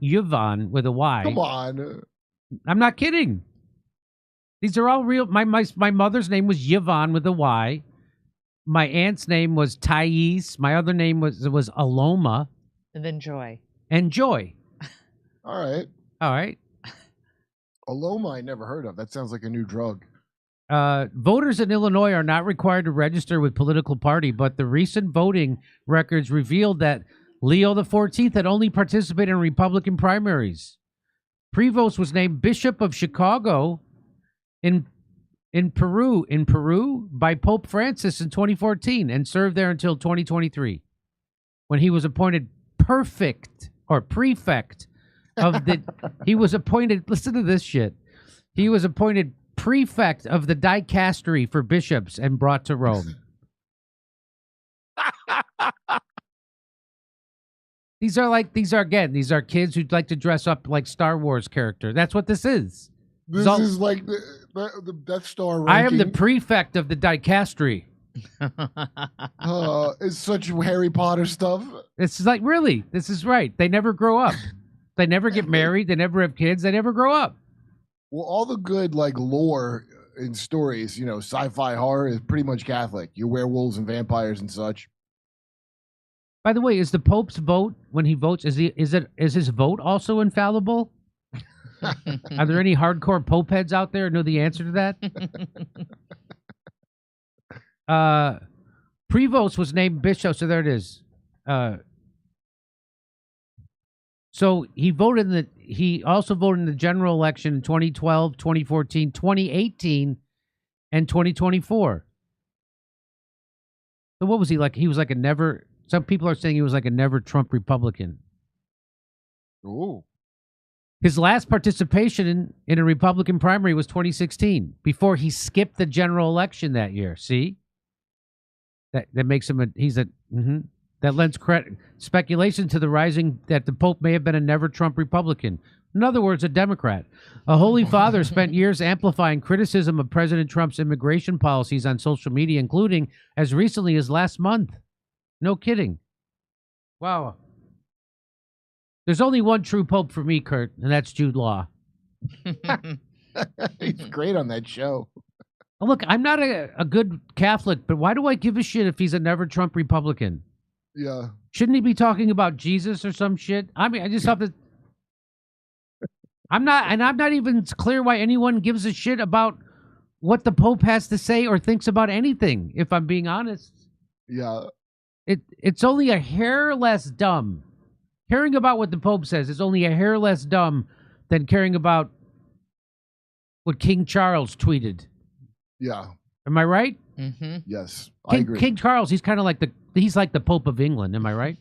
Yvonne with a Y. Come on. I'm not kidding. These are all real. My mother's name was Yvonne with a Y. My aunt's name was Thais. My other name was Aloma. And then Joy. And Joy. All right. All right. Aloma I never heard of. That sounds like a new drug. Voters in Illinois are not required to register with political party, but the recent voting records revealed that Leo XIV had only participated in Republican primaries. Prevost was named Bishop of Chicago in Peru by Pope Francis in 2014 and served there until 2023 when he was appointed prefect of the he was appointed, listen to this shit. He was appointed prefect of the dicastery for bishops and brought to Rome. These are kids who'd like to dress up like Star Wars character. That's what this is. This is like the Death Star ranking. I am the prefect of the dicastery. It's such Harry Potter stuff. It's like, really, this is right. They never grow up. They never get married. They never have kids. They never grow up. Well, all the good like lore in stories, sci-fi horror is pretty much Catholic. Your werewolves and vampires and such. By the way, is the Pope's vote when he votes? Is his vote also infallible? Are there any hardcore Pope heads out there who know the answer to that? Prevost was named bishop, so there it is. So he also voted in the general election in 2012, 2014, 2018, and 2024. So what was he like? He was like some people are saying he was like a never Trump Republican. Ooh. His last participation in a Republican primary was 2016, before he skipped the general election that year. See? That makes him that lends speculation to the rising that the Pope may have been a never Trump Republican. In other words, a Democrat. A Holy Father spent years amplifying criticism of President Trump's immigration policies on social media, including as recently as last month. No kidding. Wow. There's only one true Pope for me, Kurt, and that's Jude Law. He's great on that show. Look, I'm not a good Catholic, but why do I give a shit if he's a never Trump Republican? Yeah. Shouldn't he be talking about Jesus or some shit? I mean, I just have to... I'm not even clear why anyone gives a shit about what the Pope has to say or thinks about anything, if I'm being honest. Yeah. It's only a hair less dumb. Caring about what the Pope says is only a hair less dumb than caring about what King Charles tweeted. Yeah. Am I right? Mm-hmm. Yes, I agree. King Charles, he's kind of like he's like the Pope of England. Am I right?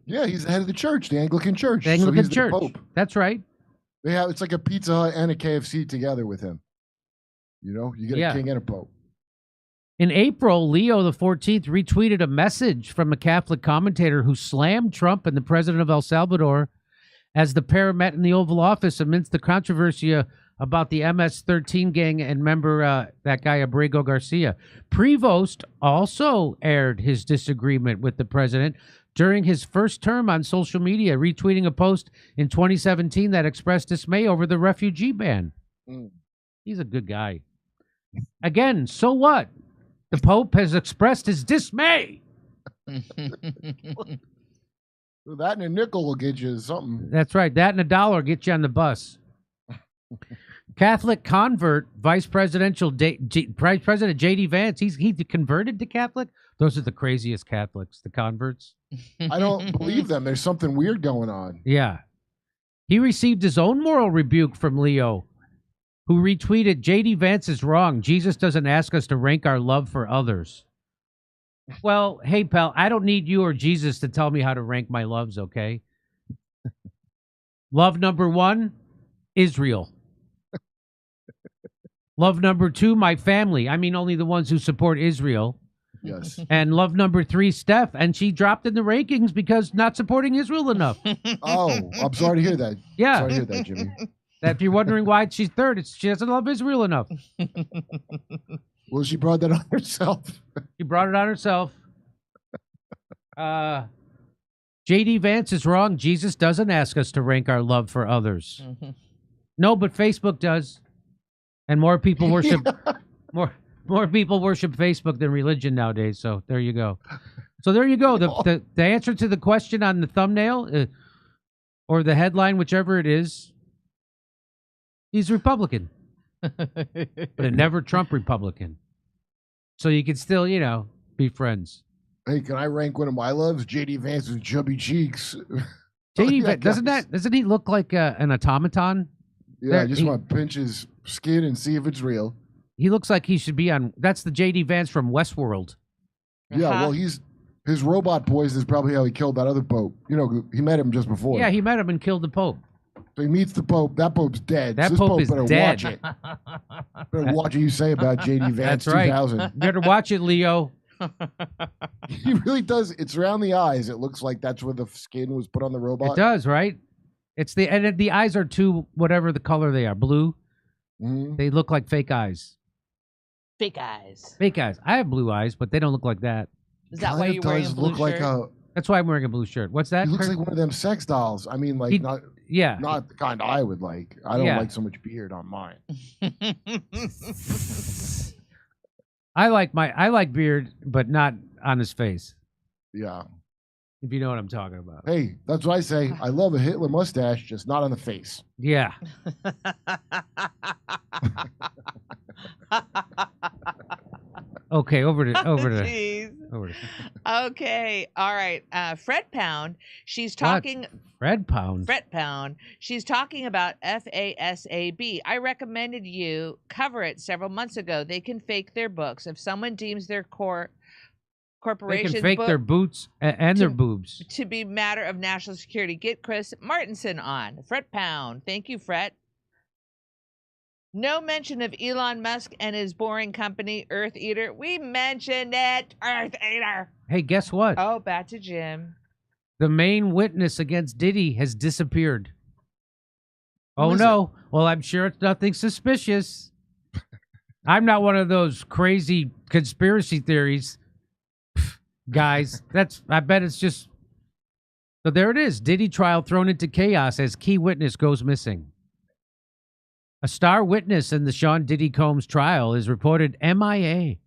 Yeah, he's the head of the church, the Anglican Church. The Anglican so he's Church. The Pope. That's right. It's like a Pizza Hut and a KFC together with him. You get a king and a pope. In April, Leo XIV retweeted a message from a Catholic commentator who slammed Trump and the president of El Salvador as the pair met in the Oval Office amidst the controversy about the MS-13 gang and member, that guy Abrego Garcia. Prevost also aired his disagreement with the president during his first term on social media, retweeting a post in 2017 that expressed dismay over the refugee ban. He's a good guy. Again, so what? The Pope has expressed his dismay. So that and a nickel will get you something. That's right. That and $1 will get you on the bus. Catholic convert, Vice President J.D. Vance, he converted to Catholic? Those are the craziest Catholics, the converts. I don't believe them. There's something weird going on. Yeah. He received his own moral rebuke from Leo, who retweeted, J.D. Vance is wrong. Jesus doesn't ask us to rank our love for others. Well, hey, pal, I don't need you or Jesus to tell me how to rank my loves, okay? Love number 1, Israel. Love number 2, my family. I mean, only the ones who support Israel. Yes. And love number 3, Steph. And she dropped in the rankings because not supporting Israel enough. Oh, I'm sorry to hear that. Yeah. Sorry to hear that, Jimmy. That if you're wondering why she's third, she doesn't love Israel enough. Well, she brought that on herself. She brought it on herself. JD Vance is wrong. Jesus doesn't ask us to rank our love for others. Mhm. No, but Facebook does. And more people worship more people worship Facebook than religion nowadays. So there you go. So there you go. The answer to the question on the thumbnail or the headline, whichever it is, he's Republican, but a never Trump Republican. So you can still, be friends. Hey, can I rank one of my loves? JD Vance's chubby cheeks. JD, Yeah, doesn't he look like an automaton? Yeah, I just want to pinch his skin and see if it's real. He looks like he should be on. That's the JD Vance from Westworld. Yeah, well, his robot poison is probably how he killed that other Pope. He met him just before. Yeah, he met him and killed the Pope. So he meets the Pope. That Pope's dead. That so this Pope is better dead. Watch it. Better watch what you say about JD Vance. That's right. 2000. Better watch it, Leo. He really does. It's around the eyes. It looks like that's where the skin was put on the robot. It does, right? And the eyes are whatever the color they are, blue. Mhm. They look like fake eyes. Fake eyes. Fake eyes. I have blue eyes, but they don't look like that. Is that Kind why of you're wearing a does blue look shirt? like That's why I'm wearing a blue shirt. What's that? he looks Kurt? like one of them sex dolls. I mean, like He- not Yeah. the kind I would like. I don't Yeah. like so much beard on mine. I like beard, but not on his face. Yeah. If you know what I'm talking about. Hey, that's what I say. I love a Hitler mustache, just not on the face. Yeah. Okay, over to Jeez. over to Okay. All right. Fret Pound. She's talking. Red Pound. Fret Pound. She's talking about FASAB. I recommended you cover it several months ago. They can fake their books. If someone deems their They corporation's can fake book their boots and their boobs. to be matter of national security, get Chris Martinson on. Fret Pound. Thank you, Fret. No mention of Elon Musk and his boring company, Earth Eater. We mentioned it, Earth Eater. Hey, guess what? Oh, back to Jim. The main witness against Diddy has disappeared. Oh, is no. Well, I'm sure it's nothing suspicious. I'm not one of those crazy conspiracy theories guys. I bet it's just. So there it is. Diddy trial thrown into chaos as key witness goes missing. A star witness in the Sean Diddy Combs trial is reported MIA,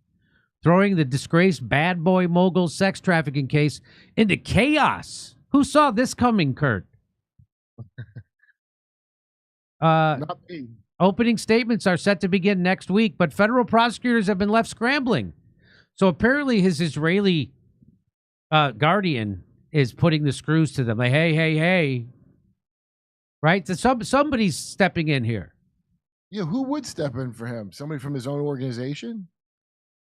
throwing the disgraced bad boy mogul sex trafficking case into chaos. Who saw this coming, Kurt? Not me. Opening statements are set to begin next week, but federal prosecutors have been left scrambling. So apparently his Israeli guardian is putting the screws to them. Like, hey. Right? So somebody's stepping in here. Yeah, who would step in for him? Somebody from his own organization?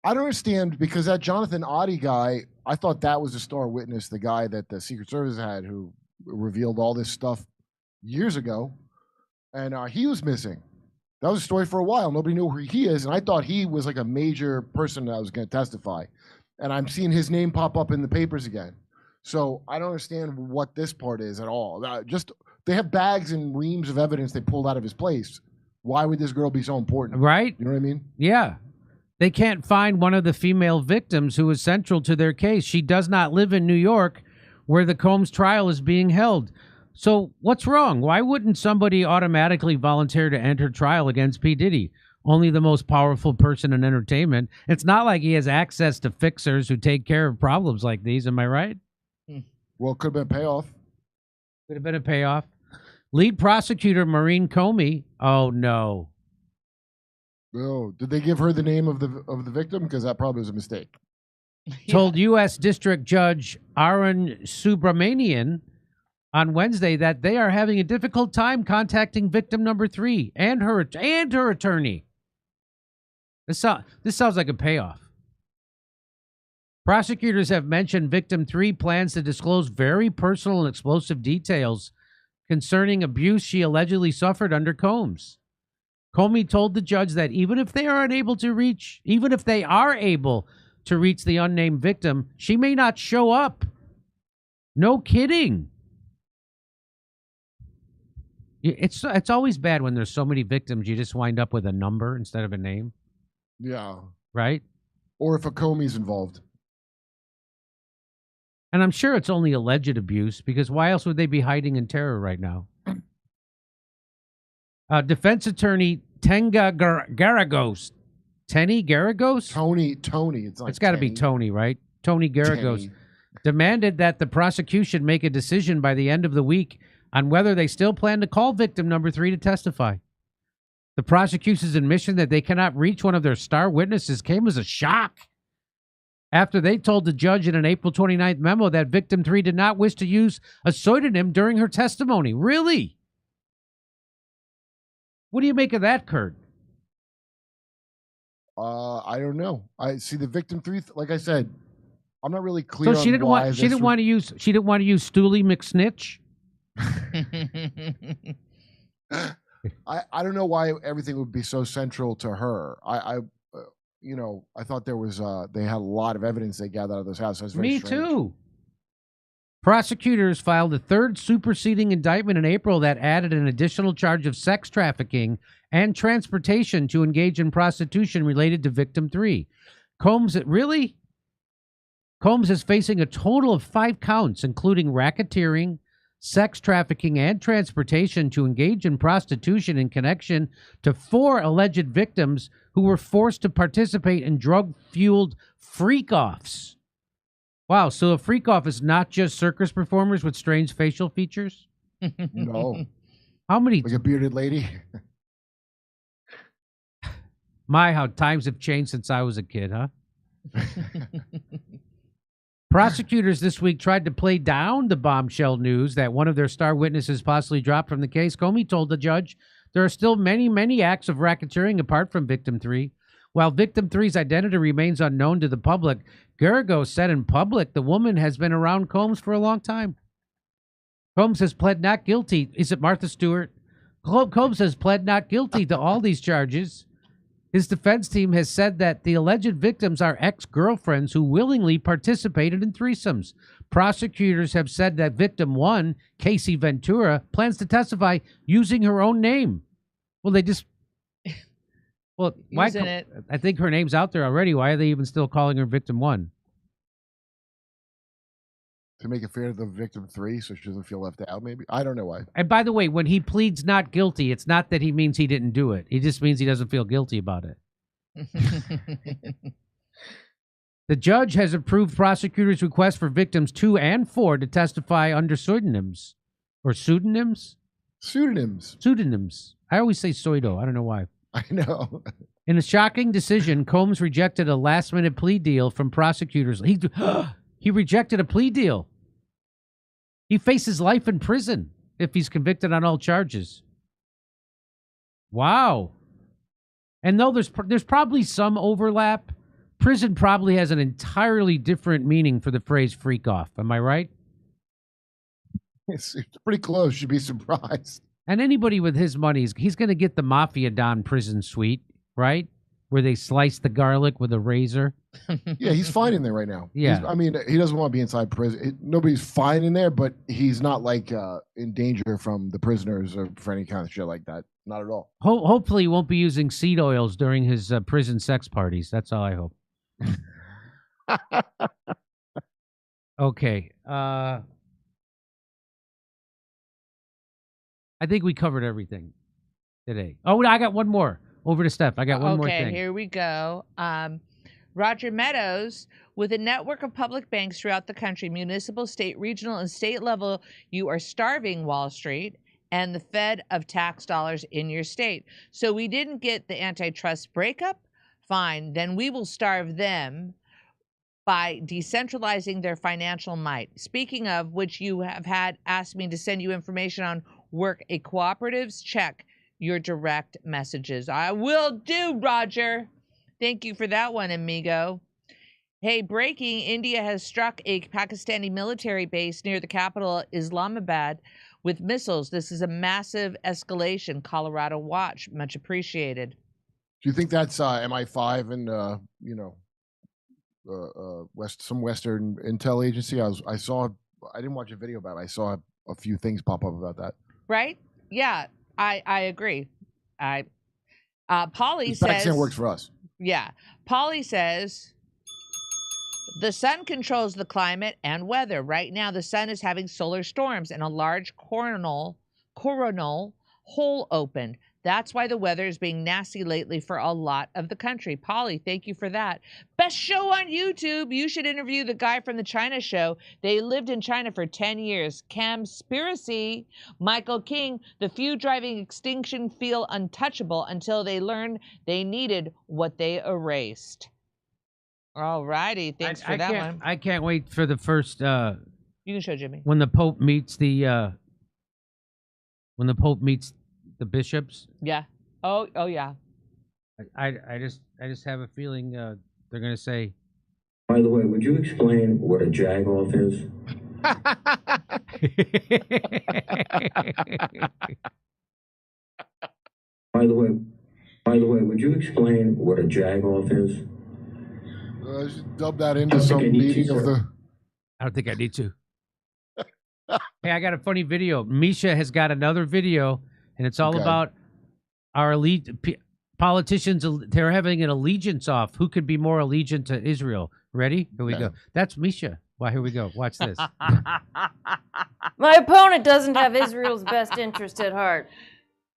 I don't understand, because that Jonathan Oddie guy, I thought that was a star witness, the guy that the Secret Service had who revealed all this stuff years ago. And he was missing. That was a story for a while. Nobody knew who he is. And I thought he was like a major person that was going to testify. And I'm seeing his name pop up in the papers again. So I don't understand what this part is at all. They have bags and reams of evidence they pulled out of his place. Why would this girl be so important? Right? You know what I mean? Yeah. They can't find one of the female victims who is central to their case. She does not live in New York, where the Combs trial is being held. So what's wrong? Why wouldn't somebody automatically volunteer to enter trial against P. Diddy? Only the most powerful person in entertainment. It's not like he has access to fixers who take care of problems like these. Am I right? Well, it could have been a payoff. Could have been a payoff. Lead prosecutor Maureen Comey. Oh, no. Oh, did they give her the name of the victim? Because that probably was a mistake. Told U.S. District Judge Arun Subramanian on Wednesday that they are having a difficult time contacting victim number 3 and her attorney. This sounds like a payoff. Prosecutors have mentioned victim 3 plans to disclose very personal and explosive details concerning abuse she allegedly suffered under Combs. Comey told the judge that even if they are able to reach the unnamed victim, she may not show up. No kidding. It's always bad when there's so many victims, you just wind up with a number instead of a name, Yeah. right? Or if a Comey's involved. And I'm sure it's only alleged abuse, because why else would they be hiding in terror right now? Defense attorney Tenga Garagos. Tenny Garagos? Tony. It's got to be Tony, right? Tony Garagos demanded that the prosecution make a decision by the end of the week on whether they still plan to call victim number 3 to testify. The prosecution's admission that they cannot reach one of their star witnesses came as a shock after they told the judge in an April 29th memo that victim 3 did not wish to use a pseudonym during her testimony. Really? What do you make of that, Kurt? I don't know. I see the victim 3. Like I said, I'm not really clear. So she didn't want. She didn't want to use. She didn't want to use Stooley McSnitch. I don't know why everything would be so central to her. I thought there was they had a lot of evidence they gathered out of this house. That's very strange. Too. Prosecutors filed a third superseding indictment in April that added an additional charge of sex trafficking and transportation to engage in prostitution related to victim 3. Combs is facing a total of 5 counts, including racketeering, sex trafficking, and transportation to engage in prostitution in connection to 4 alleged victims who were forced to participate in drug-fueled freak-offs. Wow, so a freak-off is not just circus performers with strange facial features? No. How many? Like a bearded lady? My, how times have changed since I was a kid, huh? Prosecutors this week tried to play down the bombshell news that one of their star witnesses possibly dropped from the case. Comey told the judge there are still many, many acts of racketeering apart from victim 3. While victim 3's identity remains unknown to the public, Garagos said in public the woman has been around Combs for a long time. Combs has pled not guilty. Is it Martha Stewart? Combs has pled not guilty to all these charges. His defense team has said that the alleged victims are ex-girlfriends who willingly participated in threesomes. Prosecutors have said that victim 1, Casey Ventura, plans to testify using her own name. Well, they just... Well, why? I think her name's out there already. Why are they even still calling her victim 1? To make it fair to the victim 3 so she doesn't feel left out, maybe? I don't know why. And by the way, when he pleads not guilty, it's not that he means he didn't do it. He just means he doesn't feel guilty about it. The judge has approved prosecutors' request for victims 2 and 4 to testify under pseudonyms. Or pseudonyms? Pseudonyms. I always say pseudo. I don't know why. I know. In a shocking decision, Combs rejected a last-minute plea deal from prosecutors. He rejected a plea deal. He faces life in prison if he's convicted on all charges. Wow. And though there's probably some overlap, prison probably has an entirely different meaning for the phrase freak off. Am I right? It's pretty close. You'd be surprised. And anybody with his money, he's going to get the Mafia Don prison suite, right? Where they slice the garlic with a razor. Yeah, he's fine in there right now. Yeah. I mean, he doesn't want to be inside prison. Nobody's fine in there, but he's not like in danger from the prisoners or for any kind of shit like that. Not at all. Hopefully he won't be using seed oils during his prison sex parties. That's all I hope. Okay. I think we covered everything today. Oh, I got one more. Over to Steph. I got one more thing. Okay, here we go. Roger Meadows, with a network of public banks throughout the country, municipal, state, regional, and state level, you are starving Wall Street and the Fed of tax dollars in your state. So we didn't get the antitrust breakup? Fine, then we will starve them by decentralizing their financial might. Speaking of which, you have had asked me to send you information on work a cooperatives. Check your direct messages. I will do, Roger. Thank you for that one, amigo. Hey, breaking, India has struck a Pakistani military base near the capital, Islamabad, with missiles. This is a massive escalation. Colorado Watch, much appreciated. Do you think that's MI5 and some Western intel agency? I didn't watch a video about it. I saw a few things pop up about that. Right? Yeah, I agree. Polly says Pakistan works for us. Yeah. Polly says The sun controls the climate and weather. Right now, the sun is having solar storms and a large coronal hole opened. That's why the weather is being nasty lately for a lot of the country. Polly, thank you for that. Best show on YouTube. You should interview the guy from the China show. They lived in China for 10 years. Camspiracy. Michael King, the few driving extinction feel untouchable until they learned they needed what they erased. All righty. Thanks for that one. I can't wait for the first You can show Jimmy. when the Pope meets the bishops. Yeah. Oh yeah. I just have a feeling they're gonna say. By the way, would you explain what a jag-off is? By the way, would you explain what a jag-off is? Just dub that into some meeting of the. I don't think I need to. Hey, I got a funny video. Misha has got another video, and it's all about our elite politicians. They're having an allegiance off. Who could be more allegiant to Israel? Ready? Here we go. That's Misha. Well, here we go. Watch this. My opponent doesn't have Israel's best interest at heart.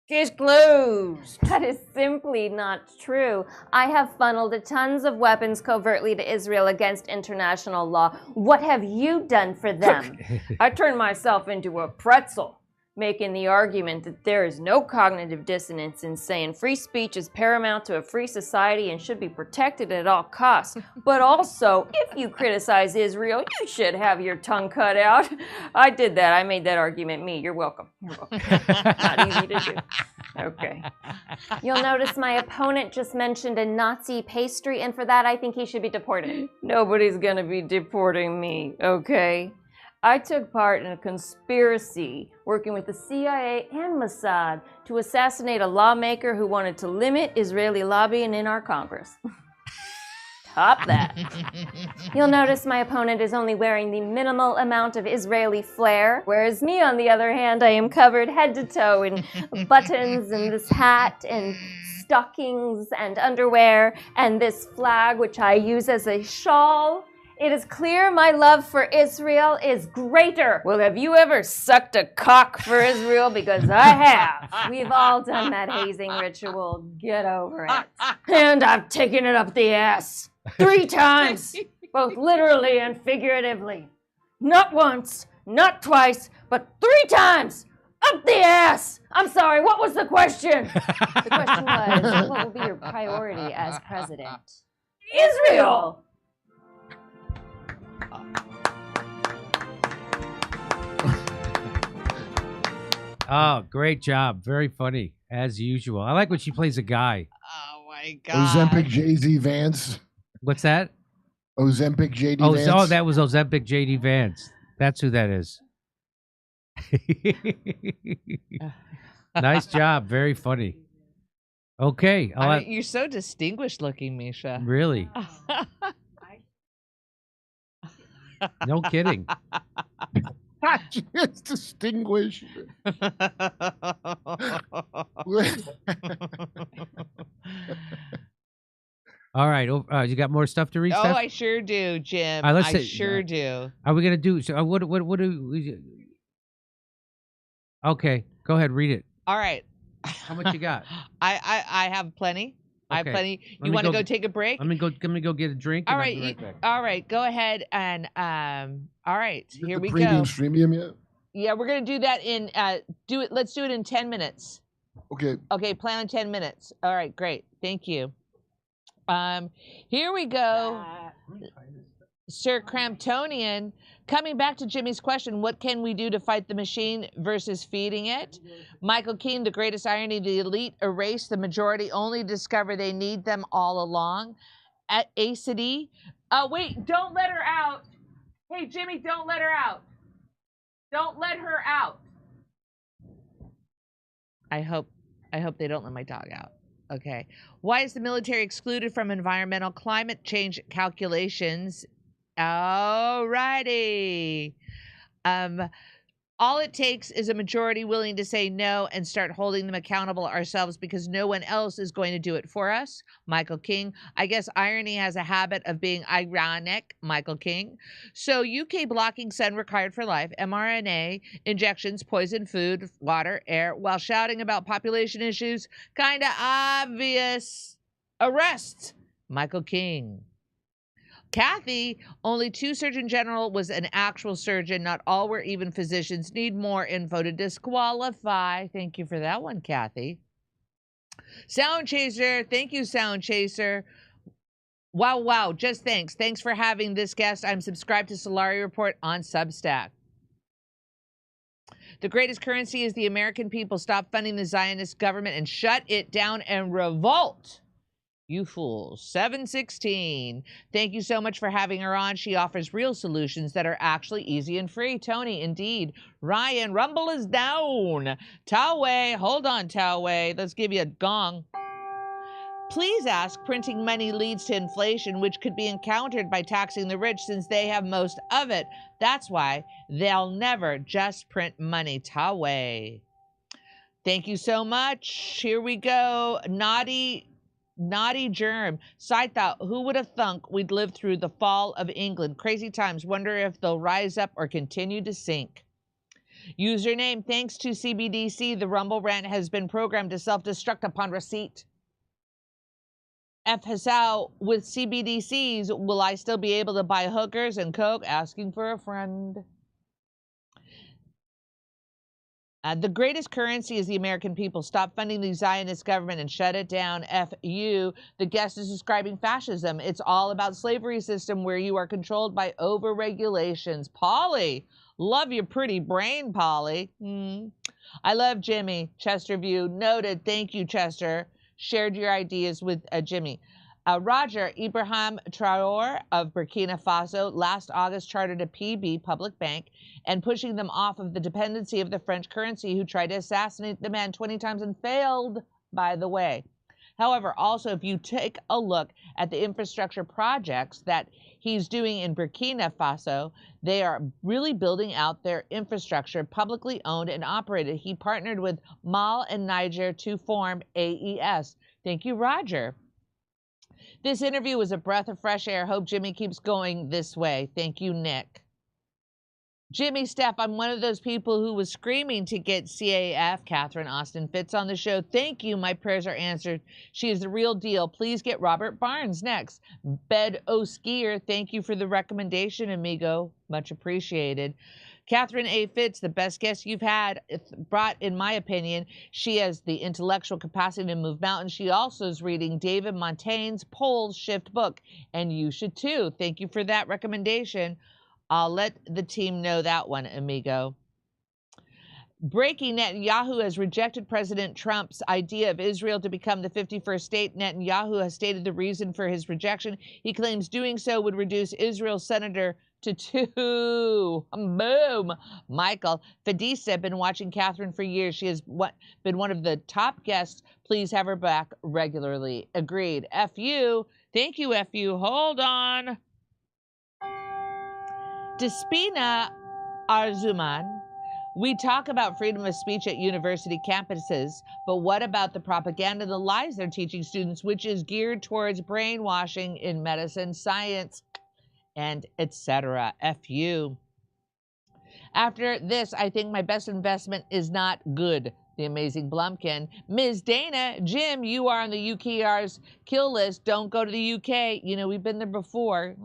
Case closed. That is simply not true. I have funneled tons of weapons covertly to Israel against international law. What have you done for them? I turned myself into a pretzel, making the argument that there is no cognitive dissonance in saying free speech is paramount to a free society and should be protected at all costs. But also, if you criticize Israel, you should have your tongue cut out. I did that. I made that argument me. You're welcome. You're welcome. Not easy to do. Okay. You'll notice my opponent just mentioned a Nazi pastry, and for that, I think he should be deported. Nobody's gonna be deporting me, okay? I took part in a conspiracy working with the CIA and Mossad to assassinate a lawmaker who wanted to limit Israeli lobbying in our Congress. Top that. You'll notice my opponent is only wearing the minimal amount of Israeli flair, whereas me, on the other hand, I am covered head to toe in buttons and this hat and stockings and underwear and this flag, which I use as a shawl. It is clear my love for Israel is greater. Well, have you ever sucked a cock for Israel? Because I have. We've all done that hazing ritual. Get over it. And I've taken it up the ass 3 times, both literally and figuratively. Not once, not twice, but 3 times up the ass. I'm sorry, what was the question? The question was, what will be your priority as president? Israel! Oh, great job. Very funny, as usual. I like when she plays a guy. Oh my God. Ozempic JD Vance. What's that? Ozempic JD Vance. Oh, that was Ozempic JD Vance. That's who that is. Nice job. Very funny. Okay. You're so distinguished looking, Misha. Really? No kidding. It's distinguished. All right. You got more stuff to read? Oh, Steph? I sure do, Jim. I sure do. Are we gonna do? So what do we? Okay, go ahead. Read it. All right. How much you got? I have plenty. I have Okay. plenty. Let You me want to go- go take a break? Let me go get a drink. All and I'll right. be right back. All right. Go ahead and all right. Here we Premium go. Streamium yet? Yeah, we're gonna do that in Let's do it in 10 minutes. Okay. Okay, plan on 10 minutes. All right, great. Thank you. Here we go. Sir Cramptonian, coming back to Jimmy's question, what can we do to fight the machine versus feeding it? Michael Keane, the greatest irony, the elite erase the majority, only discover they need them all along. At ACD, wait, don't let her out. Hey, Jimmy, don't let her out. Don't let her out. I hope they don't let my dog out. Okay. Why is the military excluded from environmental climate change calculations? All righty. All it takes is a majority willing to say no and start holding them accountable ourselves because no one else is going to do it for us. Michael King. I guess irony has a habit of being ironic. Michael King. So UK blocking sun required for life, mRNA injections, poison food, water, air, while shouting about population issues. Kinda obvious. Arrest. Michael King. Kathy, only 2 Surgeon General was an actual surgeon. Not all were even physicians. Need more info to disqualify. Thank you for that one, Kathy. Sound Chaser. Thank you, Sound Chaser. Wow. Just thanks. Thanks for having this guest. I'm subscribed to Solari Report on Substack. The greatest currency is the American people. Stop funding the Zionist government and shut it down and revolt. You fools. 716. Thank you so much for having her on. She offers real solutions that are actually easy and free. Tony, indeed. Ryan, Rumble is down. Tawway, hold on, Tawway. Let's give you a gong. Please ask, printing money leads to inflation, which could be encountered by taxing the rich since they have most of it. That's why they'll never just print money. Tawway. Thank you so much. Here we go. Naughty germ. Side thought, who would have thunk we'd live through the fall of England? Crazy times. Wonder if they'll rise up or continue to sink. Username, thanks to CBDC, the Rumble rant has been programmed to self-destruct upon receipt. F. Hassau, with CBDCs, will I still be able to buy hookers and coke? Asking for a friend. The greatest currency is the American people. Stop funding the Zionist government and shut it down. F.U. The guest is describing fascism. It's all about slavery system where you are controlled by over-regulations. Polly, love your pretty brain, Polly. I love Jimmy. Chesterview, noted. Thank you, Chester. Shared your ideas with Jimmy. Roger, Ibrahim Traore of Burkina Faso last August chartered a PB, public bank, and pushing them off of the dependency of the French currency, who tried to assassinate the man 20 times and failed, by the way. However, also, if you take a look at the infrastructure projects that he's doing in Burkina Faso, they are really building out their infrastructure, publicly owned and operated. He partnered with Mali and Niger to form AES. Thank you, Roger. This interview was a breath of fresh air. Hope Jimmy keeps going this way. Thank you, Nick. Jimmy, Steph, I'm one of those people who was screaming to get CAF, Catherine Austin Fitz, on the show. Thank you. My prayers are answered. She is the real deal. Please get Robert Barnes next. Bed O Skier, thank you for the recommendation, amigo. Much appreciated. Catherine A. Fitz, the best guest you've had, brought, in my opinion. She has the intellectual capacity to move mountains. She also is reading David Montaigne's Pole Shift book, and you should too. Thank you for that recommendation. I'll let the team know that one, amigo. Breaking, Netanyahu has rejected President Trump's idea of Israel to become the 51st state. Netanyahu has stated the reason for his rejection. He claims doing so would reduce Israel's senator to 2. Boom. Michael, Fadisa, been watching Catherine for years. She has been one of the top guests. Please have her back regularly. Agreed. F.U. Thank you, F.U. Hold on. Despina Arzuman. We talk about freedom of speech at university campuses, but what about the propaganda and the lies they're teaching students, which is geared towards brainwashing in medicine, science, and etc. F.U. After this, I think my best investment is not good. The amazing Blumpkin. Ms. Dana, Jim, you are on the UKR's kill list. Don't go to the UK. You know, we've been there before.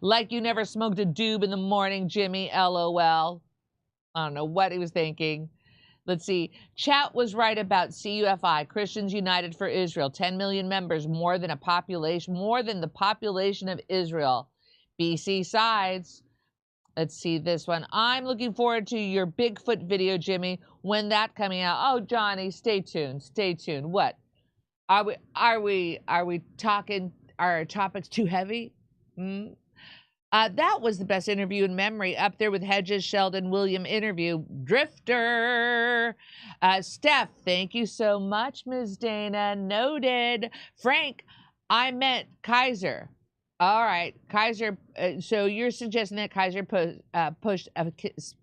Like you never smoked a doob in the morning, Jimmy, LOL. I don't know what he was thinking. Let's see. Chat was right about CUFI, Christians United for Israel. 10 million members, more than the population of Israel. BC sides. Let's see this one. I'm looking forward to your Bigfoot video, Jimmy. When that coming out? Oh, Johnny, stay tuned. Stay tuned. What? Are we talking? Are our topics too heavy? That was the best interview in memory, up there with Hedges, Sheldon, William interview. Drifter. Steph, thank you so much, Ms. Dana. Noted. Frank, I meant Kaiser. All right, Kaiser. So you're suggesting that Kaiser pushed a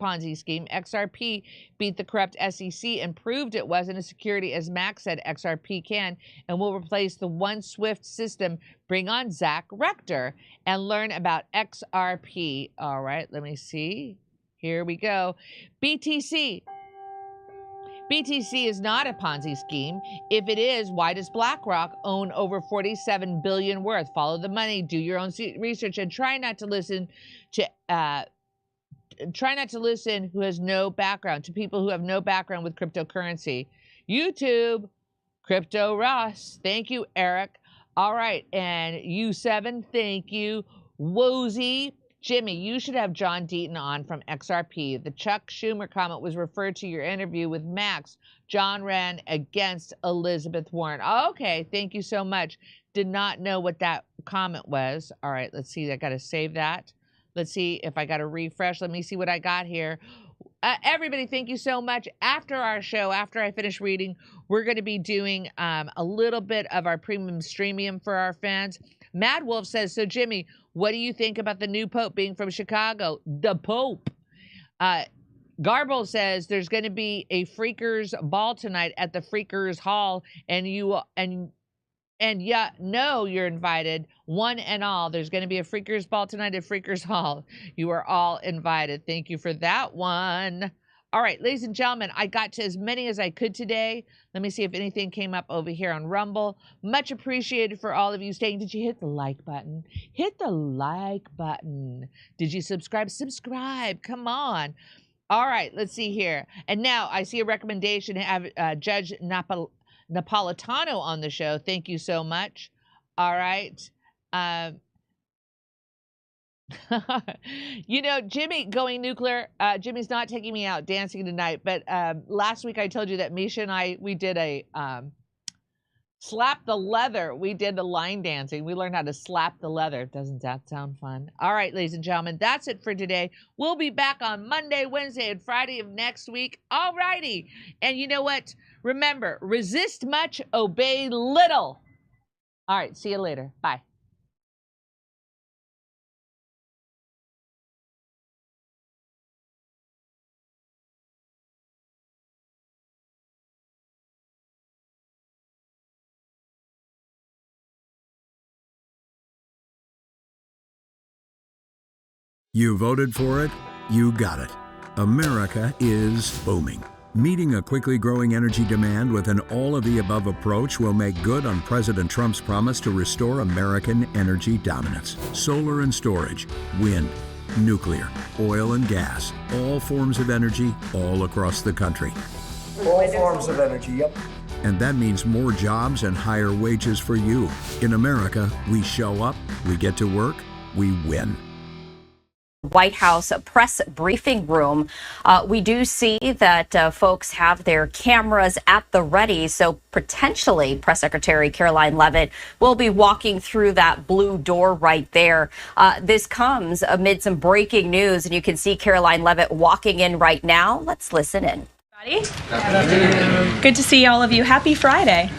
Ponzi scheme. XRP beat the corrupt SEC and proved it wasn't as security as Max said XRP can, and will replace the one SWIFT system. Bring on Zach Rector and learn about XRP. All right, let me see. Here we go. BTC is not a Ponzi scheme. If it is, why does BlackRock own over $47 billion worth? Follow the money, do your own research, and try not to listen who has no background, to people who have no background with cryptocurrency. YouTube, Crypto Ross. Thank you, Eric. All right, and U7, thank you. Wozy. Jimmy, you should have John Deaton on from XRP. The Chuck Schumer comment was referred to your interview with Max. John ran against Elizabeth Warren. Okay, thank you so much. Did not know what that comment was. All right, let's see. I got to save that. Let's see if I got to refresh. Let me see what I got here. Everybody, thank you so much. After our show, after I finish reading, we're going to be doing a little bit of our premium streamium for our fans. Mad Wolf says, so Jimmy, what do you think about the new Pope being from Chicago? The Pope. Garble says there's going to be a Freakers Ball tonight at the Freakers Hall, and you're invited, one and all. There's going to be a Freakers Ball tonight at Freakers Hall. You are all invited. Thank you for that one. All right, ladies and gentlemen, I got to as many as I could today. Let me see if anything came up over here on Rumble. Much appreciated for all of you staying. Did you hit the like button? Hit the like button. Did you subscribe? Subscribe. Come on. All right, let's see here. And now I see a recommendation to have Judge Napolitano on the show. Thank you so much. All right. You know, Jimmy going nuclear. Jimmy's not taking me out dancing tonight, but last week I told you that Misha and I, we did a slap the leather. We did the line dancing. We learned how to slap the leather. Doesn't that sound fun? All right, ladies and gentlemen, that's it for today. We'll be back on Monday, Wednesday, and Friday of next week. All righty. And you know what? Remember, resist much, obey little. All right, see you later. Bye. You voted for it, you got it. America is booming. Meeting a quickly growing energy demand with an all-of-the-above approach will make good on President Trump's promise to restore American energy dominance. Solar and storage, wind, nuclear, oil and gas, all forms of energy all across the country. All forms of energy, yep. And that means more jobs and higher wages for you. In America, we show up, we get to work, we win. White House press briefing room. We do see that folks have their cameras at the ready, so potentially Press Secretary Caroline Leavitt will be walking through that blue door right there. This comes amid some breaking news, and you can see Caroline Leavitt walking in right now. Let's listen in. Good to see all of you. Happy Friday.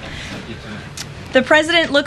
The president looks